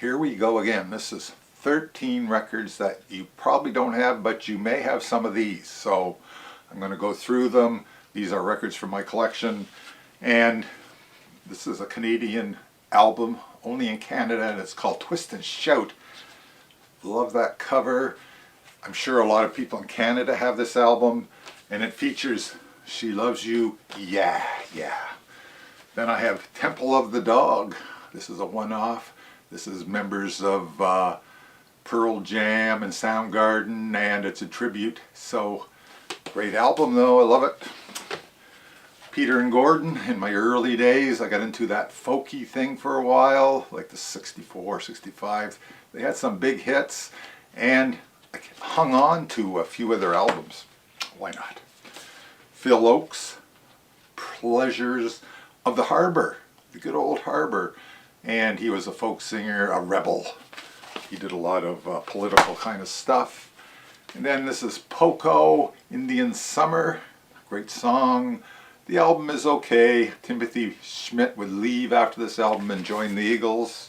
Here we go again. This is 13 records that you probably don't have, but you may have some of these. So I'm going to go through them. These are records from my collection, and this is a Canadian album, only in Canada, and it's called Twist and Shout. Love that cover. I'm sure a lot of people in Canada have this album, and it features She Loves You, Yeah, Yeah. Then I have Temple of the Dog. This is a one-off. This is members of Pearl Jam and Soundgarden, and it's a tribute. So, great album though, I love it. Peter and Gordon, in my early days, I got into that folky thing for a while, like the 64, 65. They had some big hits, and I hung on to a few of their albums. Why not? Phil Ochs, Pleasures of the Harbor, the good old Harbor. And he was a folk singer, a rebel. He did a lot of political kind of stuff. And then this is Poco, Indian Summer, great song. The album is okay. Timothy Schmidt would leave after this album and join the Eagles,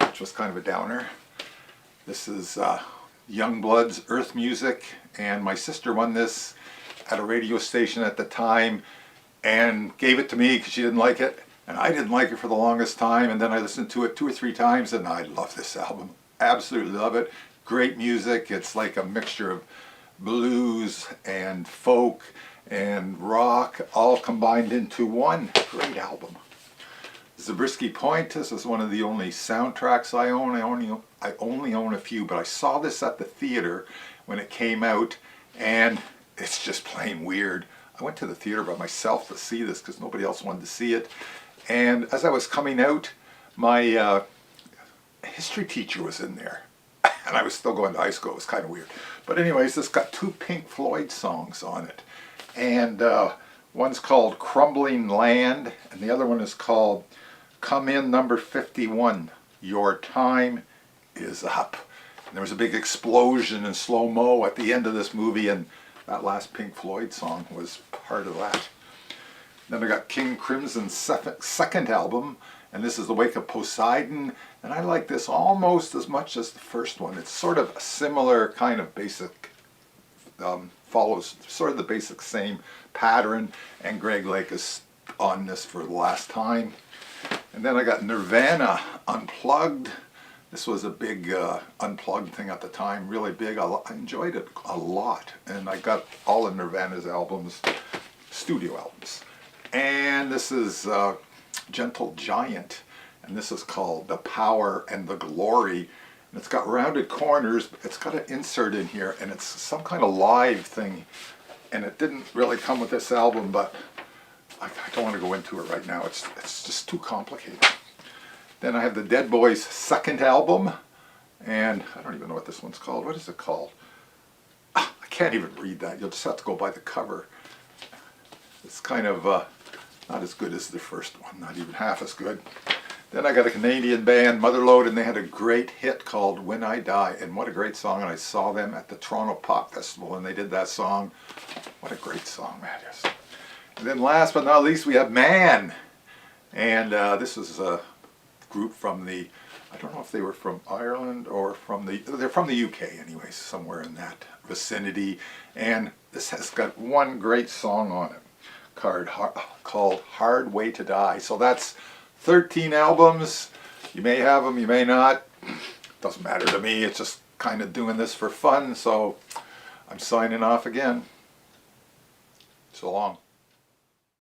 which was kind of a downer. This is Youngblood's Earth Music, and my sister won this at a radio station at the time and gave it to me because she didn't like it. And I didn't like it for the longest time, and then I listened to it 2 or 3 times, and I love this album. Absolutely love it. Great music. It's like a mixture of blues and folk and rock, all combined into one great album. Zabriskie Point, this is one of the only soundtracks I own. I only own a few, but I saw this at the theater when it came out, and it's just plain weird. I went to the theater by myself to see this because nobody else wanted to see it. And as I was coming out, my history teacher was in there. And I was still going to high school. It was kind of weird. But anyways, this got 2 Pink Floyd songs on it. And one's called Crumbling Land, and the other one is called Come In Number 51, Your Time Is Up. And there was a big explosion in slow-mo at the end of this movie, and that last Pink Floyd song was part of that. Then I got King Crimson's second album, and this is The Wake of Poseidon, and I like this almost as much as the first one. It's sort of a similar kind of basic, follows sort of the basic same pattern, and Greg Lake is on this for the last time. And then I got Nirvana Unplugged. This was a big unplugged thing at the time, really big. I enjoyed it a lot, and I got all of Nirvana's albums, studio albums. And this is Gentle Giant, and this is called The Power and the Glory. And it's got rounded corners, but it's got an insert in here, and it's some kind of live thing. And it didn't really come with this album, but I don't want to go into it right now. It's just too complicated. Then I have the Dead Boys' second album, and I don't even know what this one's called. What is it called? I can't even read that. You'll just have to go by the cover. It's kind of not as good as the first one, not even half as good. Then I got a Canadian band, Motherload, and they had a great hit called When I Die, and what a great song. And I saw them at the Toronto Pop Festival, and they did that song. What a great song that is. And then last but not least, we have Man, and this is a group from the, I don't know if they were from Ireland or they're from the UK anyways, somewhere in that vicinity. And this has got one great song on it called Hard Way to Die. So that's 13 albums. You may have them, you may not. Doesn't matter to me. It's just kind of doing this for fun. So I'm signing off again. So long.